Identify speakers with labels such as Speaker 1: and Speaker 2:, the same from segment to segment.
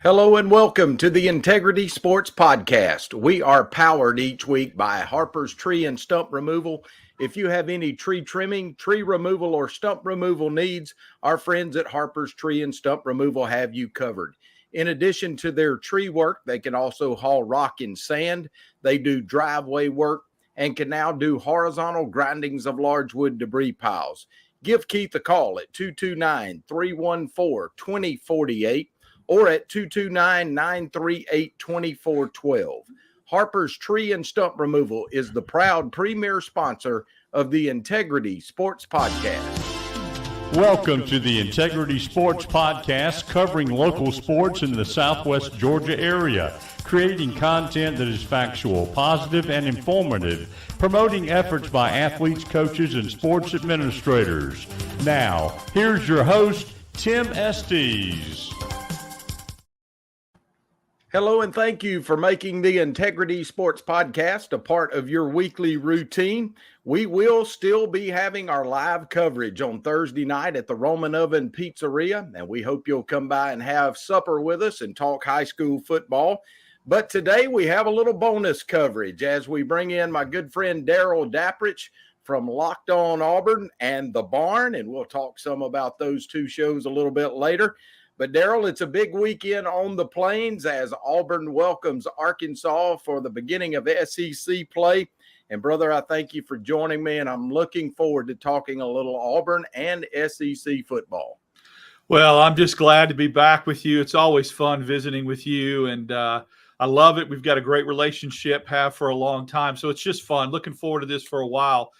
Speaker 1: Hello and welcome to the Integrity Sports Podcast. We are powered each week by Harper's Tree and Stump Removal. If you have any tree trimming, tree removal, or stump removal needs, our friends at Harper's Tree and Stump Removal have you covered. In addition to their tree work, they can also haul rock and sand. They do driveway work and can now do horizontal grindings of large wood debris piles. Give Keith a call at 229-314-2048. or at 229-938-2412. Harper's Tree and Stump Removal is the proud premier sponsor of the Integrity Sports Podcast.
Speaker 2: Welcome to the Integrity Sports Podcast, covering local sports in the Southwest Georgia area, creating content that is factual, positive, and informative, promoting efforts by athletes, coaches, and sports administrators. Now, here's your host, Tim Estes.
Speaker 1: Hello, and thank you for making the Integrity Sports Podcast a part of your weekly routine. We will still be having our live coverage on Thursday night at the Roman Oven Pizzeria, and we hope you'll come by and have supper with us and talk high school football. But today we have a little bonus coverage as we bring in my good friend Darrell Dapprich from Locked On Auburn and The Barn, and we'll talk some about those two shows a little bit later. But, Darrell, it's a big weekend on the Plains as Auburn welcomes Arkansas for the beginning of SEC play. And, brother, I thank you for joining me, and I'm looking forward to talking a little Auburn and SEC football.
Speaker 3: Well, I'm just glad to be back with you. It's always fun visiting with you, and I love it. We've got a great relationship, have for a long time, so it's just fun. Looking forward to this for a while.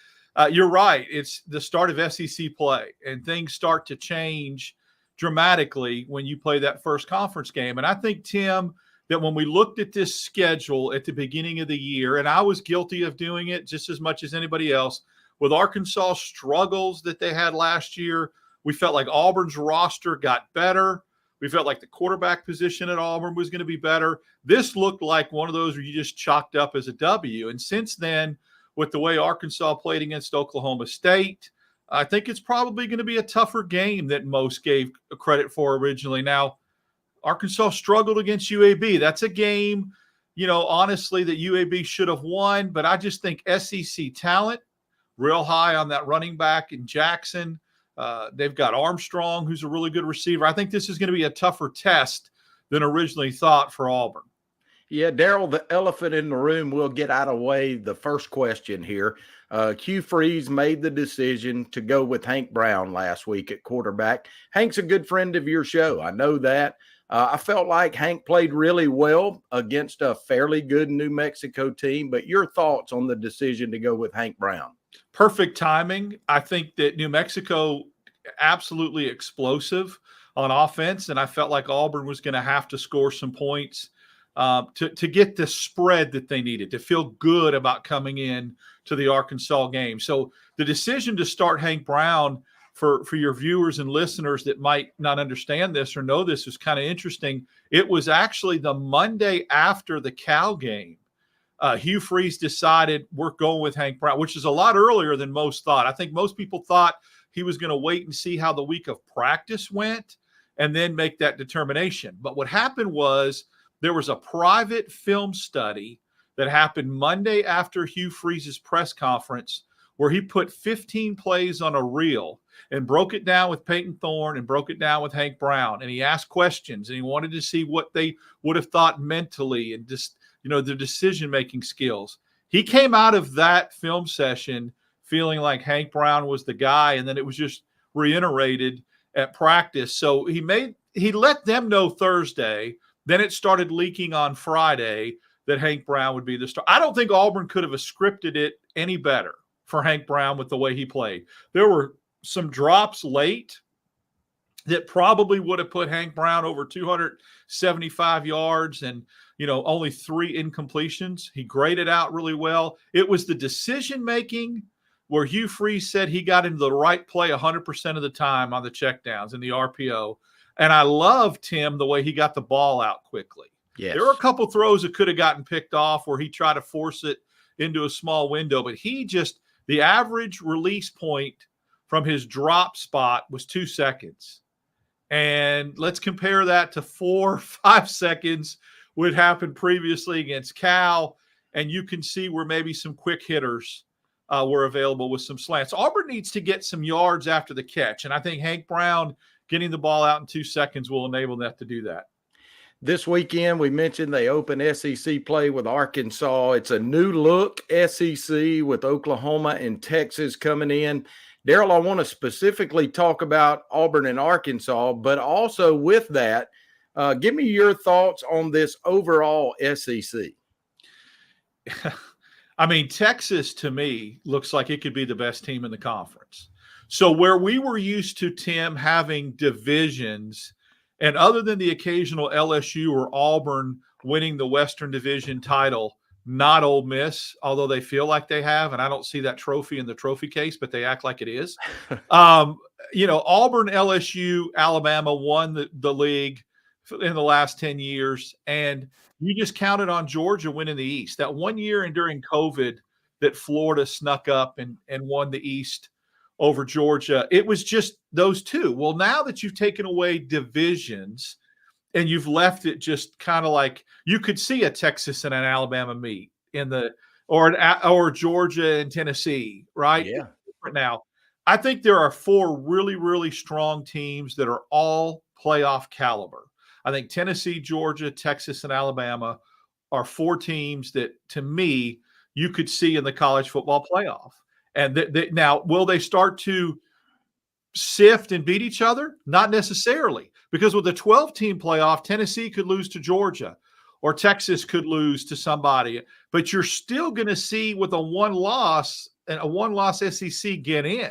Speaker 3: You're right. It's the start of SEC play, and things start to change dramatically when you play that first conference game. And I think, Tim, that when we looked at this schedule at the beginning of the year, and I was guilty of doing it just as much as anybody else, with Arkansas struggles that they had last year, we felt like Auburn's roster got better. We felt like the quarterback position at Auburn was going to be better. This looked like one of those where you just chalked up as a W. And since then, with the way Arkansas played against Oklahoma State, I think it's probably going to be a tougher game than most gave credit for originally. Now, Arkansas struggled against UAB. That's a game, honestly, that UAB should have won. But I just think SEC talent, real high on that running back in Jackson. They've got Armstrong, who's a really good receiver. I think this is going to be a tougher test than originally thought for Auburn.
Speaker 1: Yeah, Darrell, the elephant in the room, we'll get out of the way. The first question here. Hugh Freeze made the decision to go with Hank Brown last week at quarterback. Hank's a good friend of your show. I know that. I felt like Hank played really well against a fairly good New Mexico team, but your thoughts on the decision to go with Hank Brown?
Speaker 3: Perfect timing. I think that New Mexico absolutely explosive on offense, and I felt like Auburn was going to have to score some points to get the spread that they needed, to feel good about coming in to the Arkansas game. So the decision to start Hank Brown, for your viewers and listeners that might not understand this or know this, is kind of interesting. It was actually the Monday after the Cal game. Hugh Freeze decided we're going with Hank Brown, which is a lot earlier than most thought. I think most people thought he was going to wait and see how the week of practice went and then make that determination. But what happened was there was a private film study that happened Monday after Hugh Freeze's press conference where he put 15 plays on a reel and broke it down with Peyton Thorne and broke it down with Hank Brown. And he asked questions and he wanted to see what they would have thought mentally and just, their decision-making skills. He came out of that film session feeling like Hank Brown was the guy, and then it was just reiterated at practice. So he let them know Thursday. Then it started leaking on Friday that Hank Brown would be the star. I don't think Auburn could have scripted it any better for Hank Brown with the way he played. There were some drops late that probably would have put Hank Brown over 275 yards and, only 3 incompletions. He graded out really well. It was the decision-making where Hugh Freeze said he got into the right play 100% of the time on the checkdowns and the RPO. And I love, Tim, the way he got the ball out quickly.
Speaker 1: Yes.
Speaker 3: There were a couple throws that could have gotten picked off where he tried to force it into a small window, but the average release point from his drop spot was 2 seconds. And let's compare that to 4 or 5 seconds would happen previously against Cal. And you can see where maybe some quick hitters were available with some slants. Auburn needs to get some yards after the catch. And I think Hank Brown getting the ball out in 2 seconds will enable that to do that.
Speaker 1: This weekend, we mentioned they open SEC play with Arkansas. It's a new look SEC with Oklahoma and Texas coming in. Darrell, I want to specifically talk about Auburn and Arkansas, but also with that, give me your thoughts on this overall SEC.
Speaker 3: I mean, Texas, to me, looks like it could be the best team in the conference. So where we were used to, Tim, having divisions, and other than the occasional LSU or Auburn winning the Western Division title, not Ole Miss, although they feel like they have, and I don't see that trophy in the trophy case, but they act like it is. Auburn, LSU, Alabama won the league in the last 10 years, and you just counted on Georgia winning the East. That one year and during COVID that Florida snuck up and won the East over Georgia, it was just those two. Well, now that you've taken away divisions and you've left it just kind of like you could see a Texas and an Alabama meet or Georgia and Tennessee, right?
Speaker 1: Yeah.
Speaker 3: Now, I think there are 4 really, really strong teams that are all playoff caliber. I think Tennessee, Georgia, Texas, and Alabama are 4 teams that, to me, you could see in the college football playoff. And now, will they start to sift and beat each other? Not necessarily, because with a 12-team playoff, Tennessee could lose to Georgia or Texas could lose to somebody. But you're still going to see with a one-loss SEC get in.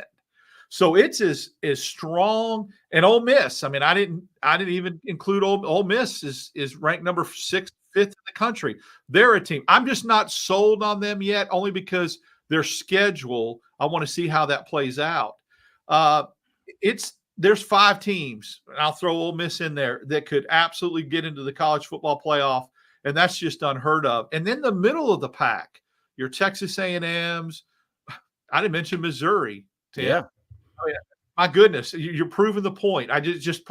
Speaker 3: So it's as strong. And Ole Miss, I mean, I didn't even include Ole Miss is ranked number 5th in the country. They're a team. I'm just not sold on them yet, only because their schedule, I want to see how that plays out. There's 5 teams, and I'll throw Ole Miss in there, that could absolutely get into the college football playoff, and that's just unheard of. And then the middle of the pack, your Texas A&Ms. I didn't mention Missouri, Tim.
Speaker 1: Yeah.
Speaker 3: Oh, yeah. My goodness, you're proving the point. I just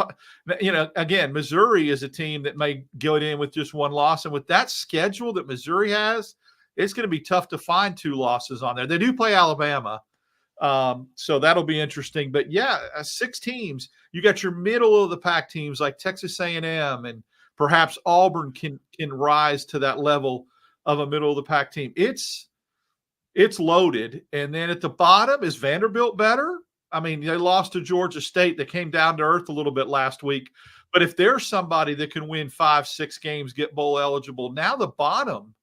Speaker 3: again, Missouri is a team that may go in with just 1 loss, and with that schedule that Missouri has, it's going to be tough to find 2 losses on there. They do play Alabama, so that'll be interesting. But yeah, 6 teams. You got your middle of the pack teams like Texas A&M, and perhaps Auburn can rise to that level of a middle of the pack team. It's loaded. And then at the bottom, is Vanderbilt better? I mean, they lost to Georgia State. They came down to earth a little bit last week. But if there's somebody that can win 5-6 games, get bowl eligible, now the bottom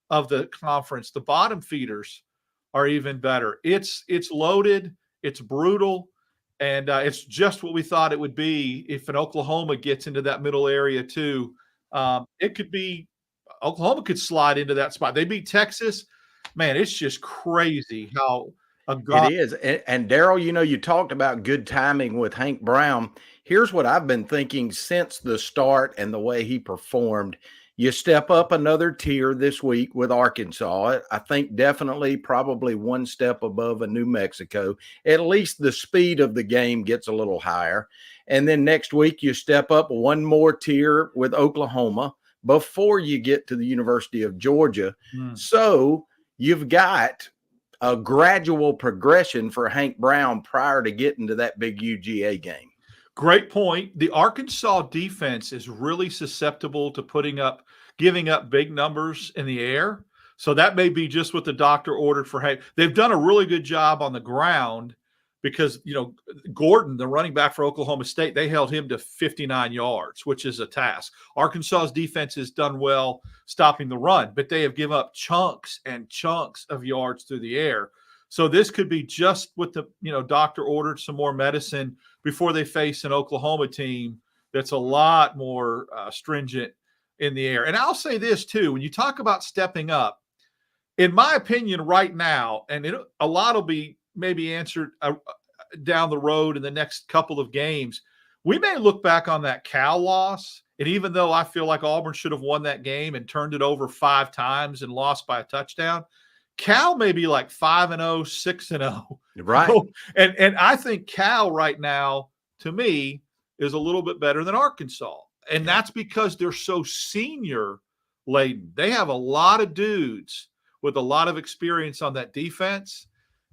Speaker 3: of the conference, the bottom feeders are even better. It's loaded, it's brutal, and it's just what we thought it would be. If an Oklahoma gets into that middle area too, it could be Oklahoma could slide into that spot. They beat Texas. Man, it's just crazy how
Speaker 1: it is. And Darrell, you talked about good timing with Hank Brown. Here's what I've been thinking since the start and the way he performed. You step up another tier this week with Arkansas. I think definitely probably 1 step above a New Mexico. At least the speed of the game gets a little higher. And then next week you step up 1 more tier with Oklahoma before you get to the University of Georgia. So you've got a gradual progression for Hank Brown prior to getting to that big UGA game.
Speaker 3: Great point. The Arkansas defense is really susceptible to giving up big numbers in the air. So that may be just what the doctor ordered for Hank. They've done a really good job on the ground because, Gordon, the running back for Oklahoma State, they held him to 59 yards, which is a task. Arkansas's defense has done well stopping the run, but they have given up chunks and chunks of yards through the air. So this could be just what the doctor ordered, some more medicine before they face an Oklahoma team that's a lot more stringent in the air. And I'll say this too, when you talk about stepping up, in my opinion right now, and a lot will be maybe answered down the road in the next couple of games, we may look back on that Cal loss, and even though I feel like Auburn should have won that game and turned it over 5 times and lost by a touchdown, Cal may be like 5-0, 6-0.
Speaker 1: Right.
Speaker 3: And I think Cal right now, to me, is a little bit better than Arkansas. And that's because they're so senior laden. They have a lot of dudes with a lot of experience on that defense.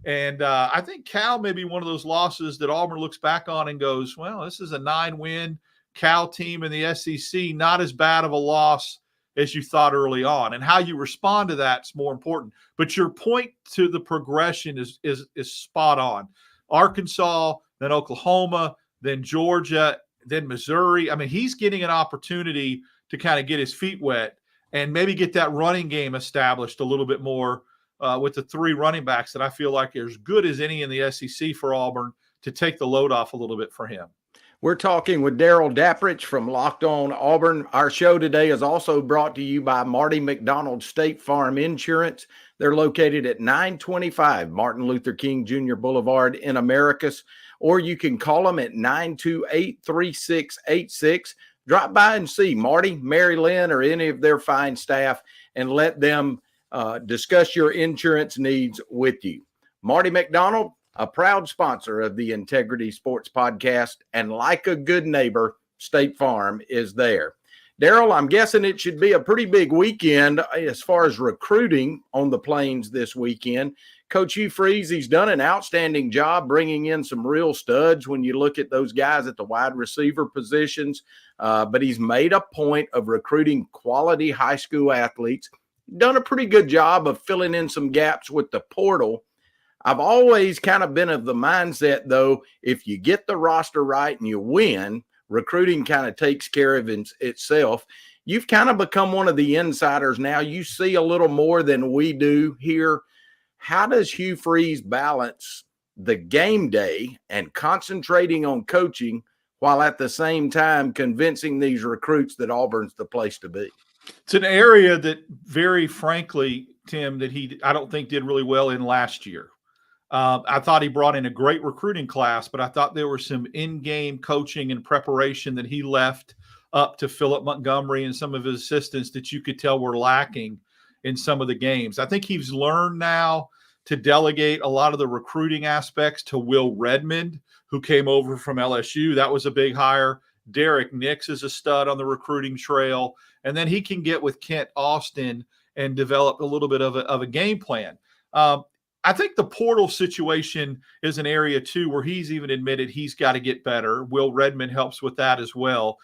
Speaker 3: And I think Cal may be one of those losses that Auburn looks back on and goes, well, this is a 9-win Cal team in the SEC, not as bad of a loss as you thought early on. And how you respond to that's more important. But your point to the progression is spot on. Arkansas, then Oklahoma, then Georgia, then Missouri. I mean, he's getting an opportunity to kind of get his feet wet and maybe get that running game established a little bit more with the 3 running backs that I feel like are as good as any in the SEC for Auburn to take the load off a little bit for him.
Speaker 1: We're talking with Darrell Dapprich from Locked On Auburn. Our show today is also brought to you by Marty McDonald State Farm Insurance. They're located at 925 Martin Luther King Jr. Boulevard in Americus, or you can call them at 928-3686. Drop by and see Marty, Mary Lynn, or any of their fine staff and let them discuss your insurance needs with you. Marty McDonald, a proud sponsor of the Integrity Sports Podcast, and like a good neighbor, State Farm is there. Darrell, I'm guessing it should be a pretty big weekend as far as recruiting on the Plains this weekend. Coach Hugh Freeze, he's done an outstanding job bringing in some real studs when you look at those guys at the wide receiver positions, but he's made a point of recruiting quality high school athletes, done a pretty good job of filling in some gaps with the portal. I've always kind of been of the mindset, though, if you get the roster right and you win, recruiting kind of takes care of itself. You've kind of become one of the insiders now. You see a little more than we do here. How does Hugh Freeze balance the game day and concentrating on coaching while at the same time convincing these recruits that Auburn's the place to be?
Speaker 3: It's an area that, very frankly, Tim, that I don't think did really well in last year. I thought he brought in a great recruiting class, but I thought there was some in-game coaching and preparation that he left up to Philip Montgomery and some of his assistants that you could tell were lacking in some of the games. I think he's learned now to delegate a lot of the recruiting aspects to Will Redmond, who came over from LSU. That was a big hire. Derek Nix is a stud on the recruiting trail. And then he can get with Kent Austin and develop a little bit of a game plan. I think the portal situation is an area, too, where he's even admitted he's got to get better. Will Redmond helps with that as well.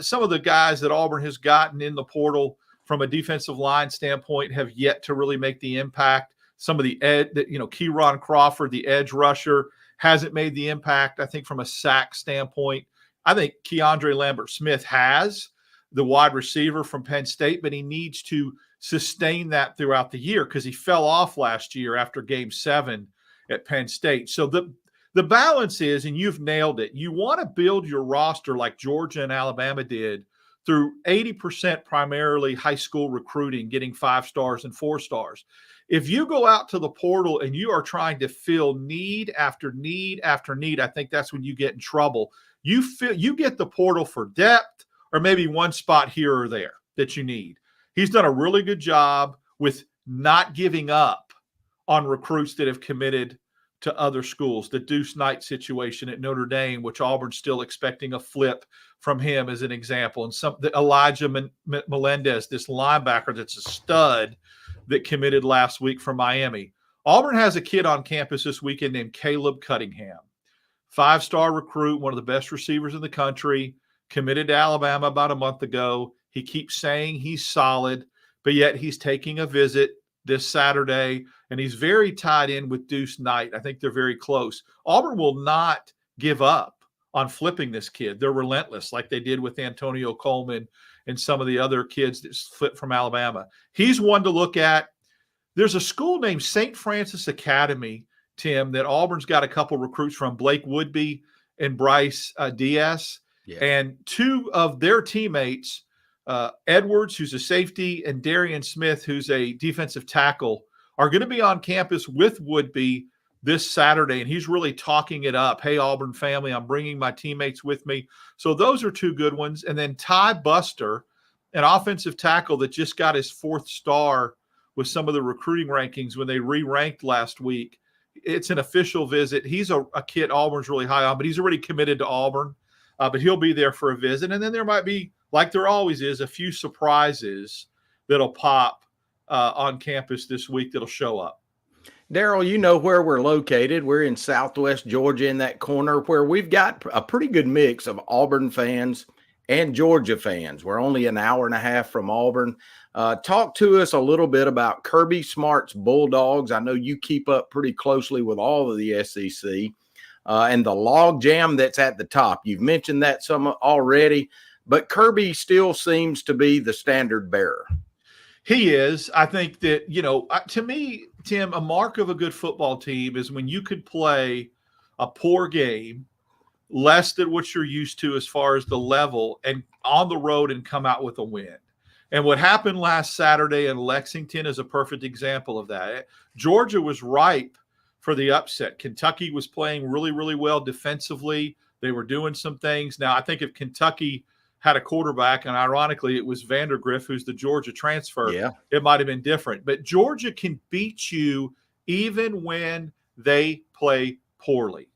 Speaker 3: Some of the guys that Auburn has gotten in the portal from a defensive line standpoint have yet to really make the impact. Some of the Kieron Crawford, the edge rusher, hasn't made the impact, I think, from a sack standpoint. I think Keandre Lambert-Smith has, the wide receiver from Penn State, but he needs to sustain that throughout the year because he fell off last year after Game 7 at Penn State. So the balance is, and you've nailed it, you want to build your roster like Georgia and Alabama did through 80% primarily high school recruiting, getting 5 stars and 4 stars. If you go out to the portal and you are trying to fill need after need after need, I think that's when you get in trouble. You get the portal for depth or maybe one spot here or there that you need. He's done a really good job with not giving up on recruits that have committed to other schools. The Deuce Knight situation at Notre Dame, which Auburn's still expecting a flip from him as an example. And Elijah Melendez, this linebacker that's a stud that committed last week from Miami. Auburn has a kid on campus this weekend named Caleb Cunningham. 5-star recruit, one of the best receivers in the country, committed to Alabama about a month ago. He keeps saying he's solid, but yet he's taking a visit this Saturday, and he's very tied in with Deuce Knight. I think they're very close. Auburn will not give up on flipping this kid. They're relentless like they did with Antonio Coleman and some of the other kids that flipped from Alabama. He's one to look at. There's a school named St. Francis Academy, Tim, that Auburn's got a couple recruits from, Blake Woodby and Bryce Diaz. Yeah. And 2 of their teammates, Edwards, who's a safety, and Darian Smith, who's a defensive tackle, are going to be on campus with Woodby this Saturday, and he's really talking it up. Hey, Auburn family, I'm bringing my teammates with me. So those are 2 good ones. And then Ty Buster, an offensive tackle that just got his 4th star with some of the recruiting rankings when they re-ranked last week. It's an official visit. He's a kid Auburn's really high on, but he's already committed to Auburn. but he'll be there for a visit. And then there might be, like there always is, a few surprises that'll pop on campus this week that'll show up.
Speaker 1: Darrell, you know where we're located. We're in Southwest Georgia in that corner where we've got a pretty good mix of Auburn fans and Georgia fans. We're only an hour and a half from Auburn. Talk to us a little bit about Kirby Smart's Bulldogs. I know you keep up pretty closely with all of the SEC and the log jam that's at the top. You've mentioned that some already, but Kirby still seems to be the standard bearer.
Speaker 3: He is. I think that, to me, Tim, a mark of a good football team is when you could play a poor game, less than what you're used to as far as the level, and on the road and come out with a win. And what happened last Saturday in Lexington is a perfect example of that. Georgia was ripe for the upset. Kentucky was playing really, really well defensively. They were doing some things. Now, I think if Kentucky had a quarterback, and ironically, it was Vandergriff, who's the Georgia transfer, it might have been different. But Georgia can beat you even when they play poorly.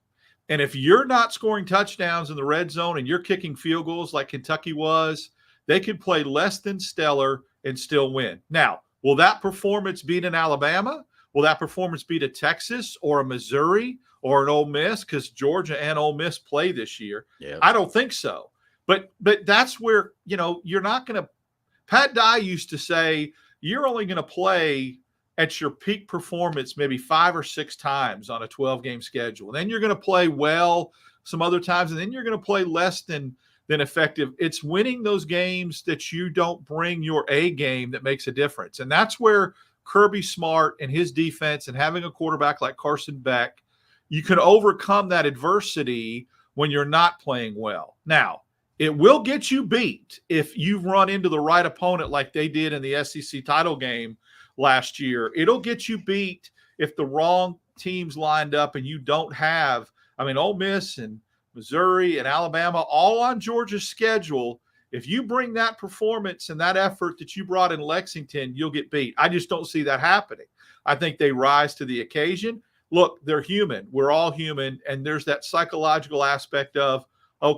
Speaker 3: And if you're not scoring touchdowns in the red zone and you're kicking field goals like Kentucky was, they could play less than stellar and still win. Now, will that performance beat an Alabama? Will that performance beat a Texas or a Missouri or an Ole Miss? Because Georgia and Ole Miss play this year. I don't think so. But that's where, you're not going to – Pat Dye used to say you're only going to play at your peak performance maybe 5 or 6 times on a 12-game schedule. And then you're going to play well some other times, and then you're going to play less than effective. It's winning those games that you don't bring your A game that makes a difference. And that's where Kirby Smart and his defense and having a quarterback like Carson Beck, you can overcome that adversity when you're not playing well. Now, it will get you beat if you run into the right opponent like they did in the SEC title game last year. It'll get you beat if the wrong teams lined up and you don't have – Ole Miss and Missouri and Alabama all on Georgia's schedule. If you bring that performance and that effort that you brought in Lexington, you'll get beat. I just don't see that happening. I think they rise to the occasion. Look, they're human. We're all human, and there's that psychological aspect of,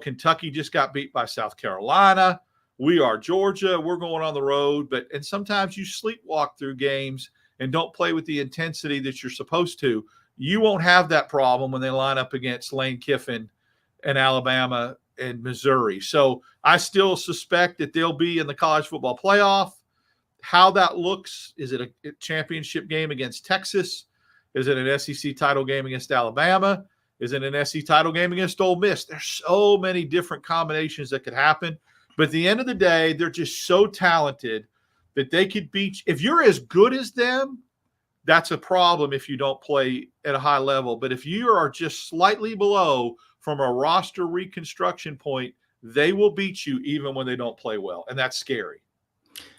Speaker 3: Kentucky just got beat by South Carolina. We are Georgia. We're going on the road. And sometimes you sleepwalk through games and don't play with the intensity that you're supposed to. You won't have that problem when they line up against Lane Kiffin and Alabama and Missouri. So I still suspect that they'll be in the college football playoff. How that looks, is it a championship game against Texas? Is it an SEC title game against Alabama? Is it an SEC title game against Ole Miss? There's so many different combinations that could happen. But at the end of the day, they're just so talented that they could beat – if you're as good as them, that's a problem if you don't play at a high level. But if you are just slightly below from a roster reconstruction point, they will beat you even when they don't play well, and that's scary.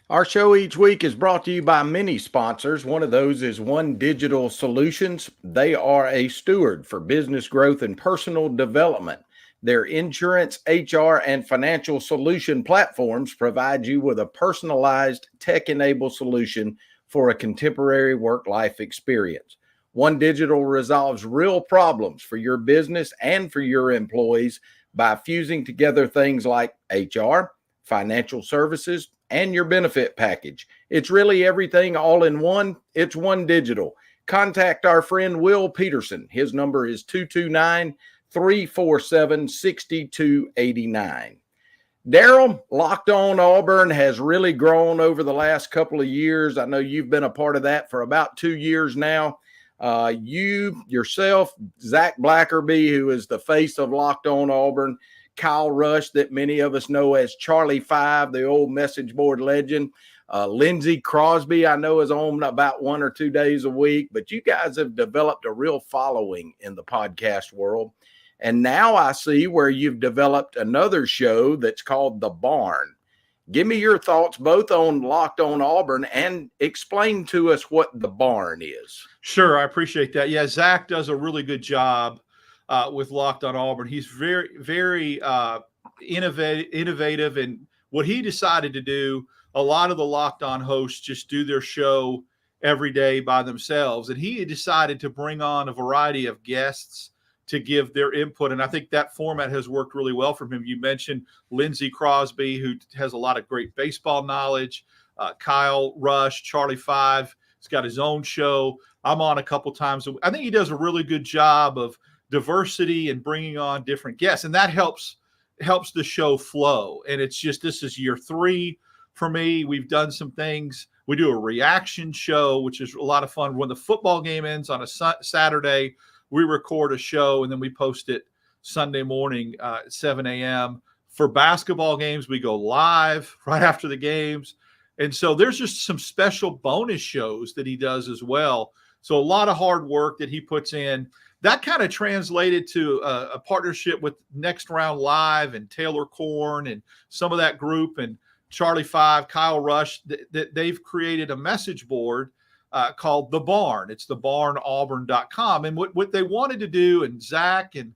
Speaker 1: Our show each week is brought to you by many sponsors. One of those is One Digital Solutions. They are a steward for business growth and personal development. Their insurance, HR, and financial solution platforms provide you with a personalized, tech-enabled solution for a contemporary work-life experience. One Digital resolves real problems for your business and for your employees by fusing together things like HR, financial services, and your benefit package. It's really everything all in one. It's One Digital. Contact our friend Will Peterson. His number is 229-347-6289. Darrell, Locked On Auburn has really grown over the last couple of years. I know you've been a part of that for about 2 years now. You, yourself, Zach Blackerby, who is the face of Locked On Auburn, Kyle Rush, that many of us know as Charlie 5, the old message board legend. Lindsey Crosby, I know, is on about 1 or 2 days a week, but you guys have developed a real following in the podcast world. And now I see where you've developed another show that's called The Barn. Give me your thoughts both on Locked On Auburn and explain to us what The Barn is.
Speaker 3: Sure, I appreciate that. Yeah, Zach does a really good job with Locked On Auburn. He's very, very innovative. And what he decided to do, a lot of the Locked On hosts just do their show every day by themselves. And he decided to bring on a variety of guests to give their input. And I think that format has worked really well for him. You mentioned Lindsey Crosby, who has a lot of great baseball knowledge. Kyle Rush, Charlie Five, he's got his own show. I'm on a couple times. I think he does a really good job of diversity and bringing on different guests. And that helps the show flow. And it's just, this is year 3 for me. We've done some things. We do a reaction show, which is a lot of fun. When the football game ends on a Saturday, we record a show and then we post it Sunday morning at 7 a.m. For basketball games, we go live right after the games. And so there's just some special bonus shows that he does as well. So a lot of hard work that he puts in. That kind of translated to a partnership with Next Round Live and Taylor Korn and some of that group and Charlie Five, Kyle Rush, that they've created a message board called The Barn. It's thebarnauburn.com. And what they wanted to do, and Zach and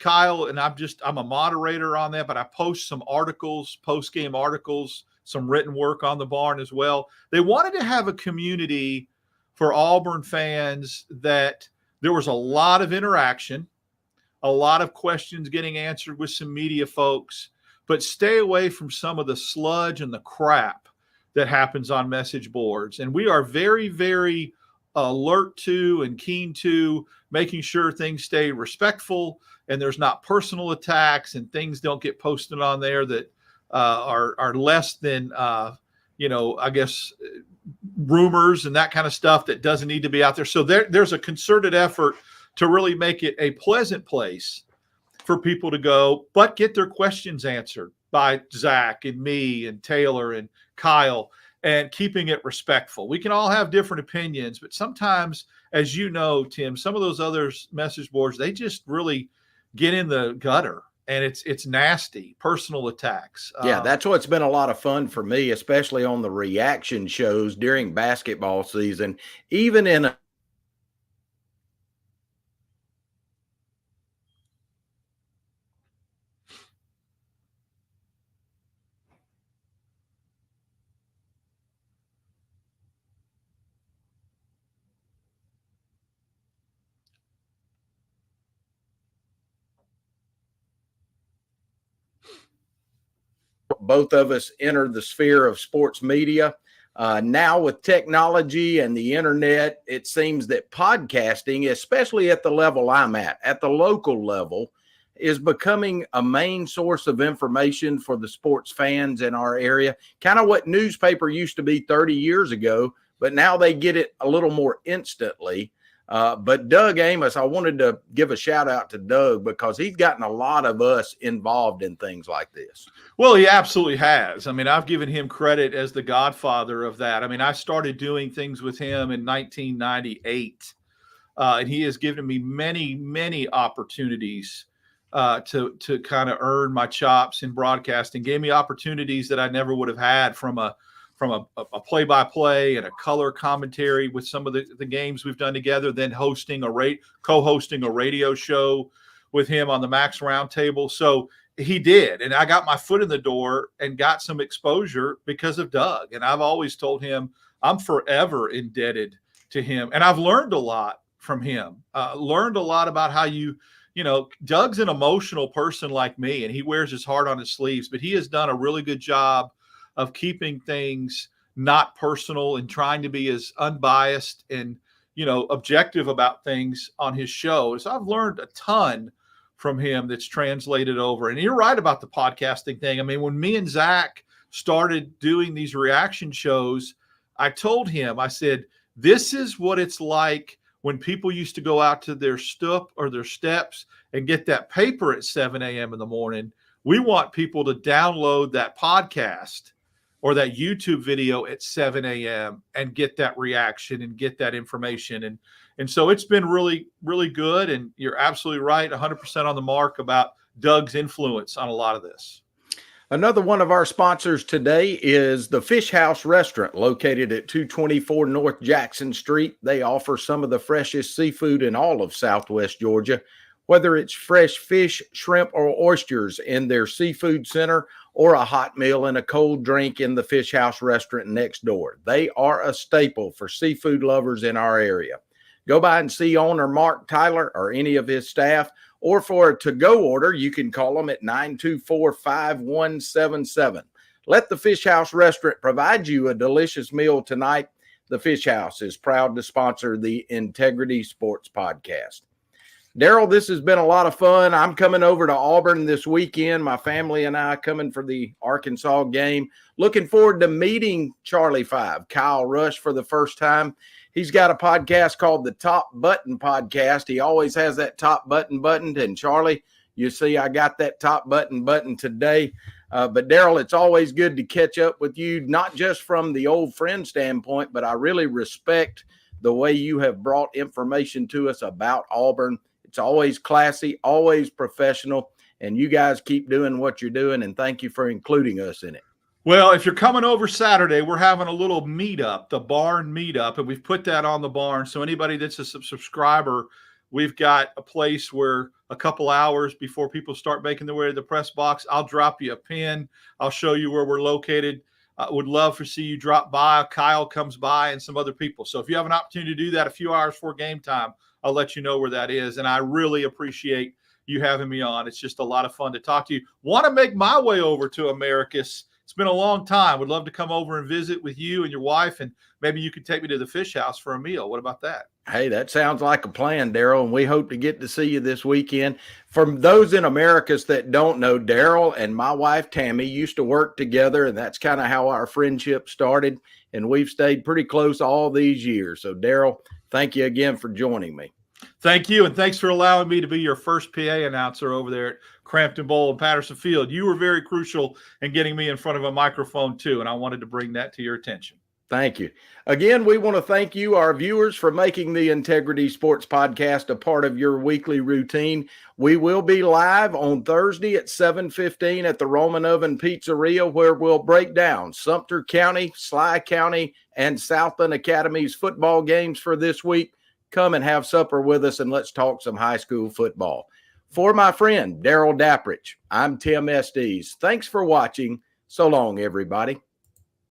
Speaker 3: Kyle, and I'm a moderator on that, but I post some articles, post-game articles, some written work on The Barn as well. They wanted to have a community for Auburn fans that there was a lot of interaction, a lot of questions getting answered with some media folks, but stay away from some of the sludge and the crap that happens on message boards. And we are very, very alert to and keen to making sure things stay respectful and there's not personal attacks and things don't get posted on there that are less than, I guess, rumors and that kind of stuff that doesn't need to be out there. So there's a concerted effort to really make it a pleasant place for people to go, but get their questions answered by Zach and me and Taylor and Kyle, and keeping it respectful. We can all have different opinions, but sometimes, as you know, Tim, some of those other message boards, they just really get in the gutter. And it's nasty, personal attacks.
Speaker 1: Yeah, that's what's been a lot of fun for me, especially on the reaction shows during basketball season, even in both of us entered the sphere of sports media. Now with technology and the internet, it seems that podcasting, especially at the level I'm at the local level, is becoming a main source of information for the sports fans in our area. Kind of what newspaper used to be 30 years ago, but now they get it a little more instantly. But Doug Amos, I wanted to give a shout out to Doug because he's gotten a lot of us involved in things like this.
Speaker 3: Well, he absolutely has. I mean, I've given him credit as the godfather of that. I mean, I started doing things with him in 1998, and he has given me many, many opportunities to kind of earn my chops in broadcasting. Gave me opportunities that I never would have had from a play-by-play and a color commentary with some of the games we've done together, then co-hosting a radio show with him on the Max Roundtable. So he did. And I got my foot in the door and got some exposure because of Doug. And I've always told him I'm forever indebted to him. And I've learned a lot from him, learned a lot about how Doug's an emotional person like me, and he wears his heart on his sleeves, but he has done a really good job of keeping things not personal and trying to be as unbiased and, objective about things on his show. So I've learned a ton from him that's translated over. And you're right about the podcasting thing. I mean, when me and Zach started doing these reaction shows, I told him, I said, this is what it's like when people used to go out to their stoop or their steps and get that paper at 7 a.m. in the morning. We want people to download that podcast or that YouTube video at 7 a.m. and get that reaction and get that information. And so it's been really, really good. And you're absolutely right, 100% on the mark about Doug's influence on a lot of this.
Speaker 1: Another one of our sponsors today is the Fish House Restaurant located at 224 North Jackson Street. They offer some of the freshest seafood in all of Southwest Georgia, whether it's fresh fish, shrimp, or oysters in their seafood center or a hot meal and a cold drink in the Fish House Restaurant next door. They are a staple for seafood lovers in our area. Go by and see owner Mark Tyler or any of his staff, or for a to-go order, you can call them at 924-5177. Let the Fish House Restaurant provide you a delicious meal tonight. The Fish House is proud to sponsor the Integrity Sports Podcast. Darrell, this has been a lot of fun. I'm coming over to Auburn this weekend. My family and I coming for the Arkansas game. Looking forward to meeting Charlie 5, Kyle Rush, for the first time. He's got a podcast called the Top Button Podcast. He always has that top button buttoned. And Charlie, you see, I got that top button buttoned today. But Darrell, it's always good to catch up with you, not just from the old friend standpoint, but I really respect the way you have brought information to us about Auburn. It's always classy, always professional, and you guys keep doing what you're doing, and thank you for including us in it.
Speaker 3: Well, if you're coming over Saturday, we're having a little meetup, the barn meetup, and we've put that on the barn. So anybody that's a subscriber, we've got a place where a couple hours before people start making their way to the press box, I'll drop you a pin. I'll show you where we're located. I would love to see you drop by. Kyle comes by and some other people. So if you have an opportunity to do that a few hours before game time, I'll let you know where that is. And I really appreciate you having me on. It's just a lot of fun to talk to you. Want to make my way over to Americus. It's been a long time. Would love to come over and visit with you and your wife, and maybe you could take me to the Fish House for a meal. What about that?
Speaker 1: Hey, that sounds like a plan, Darrell, and we hope to get to see you this weekend. For those in Americus that don't know, Darrell and my wife, Tammy, used to work together, and that's kind of how our friendship started, and we've stayed pretty close all these years. So, Darrell, thank you again for joining me.
Speaker 3: Thank you, and thanks for allowing me to be your first PA announcer over there at Crampton Bowl and Patterson Field. You were very crucial in getting me in front of a microphone, too, and I wanted to bring that to your attention.
Speaker 1: Thank you. Again, we want to thank you, our viewers, for making the Integrity Sports Podcast a part of your weekly routine. We will be live on Thursday at 7:15 at the Roman Oven Pizzeria, where we'll break down Sumter County, Sly County, and Southland Academy's football games for this week. Come and have supper with us, and let's talk some high school football. For my friend, Darrell Dapprich, I'm Tim Estes. Thanks for watching. So long, everybody.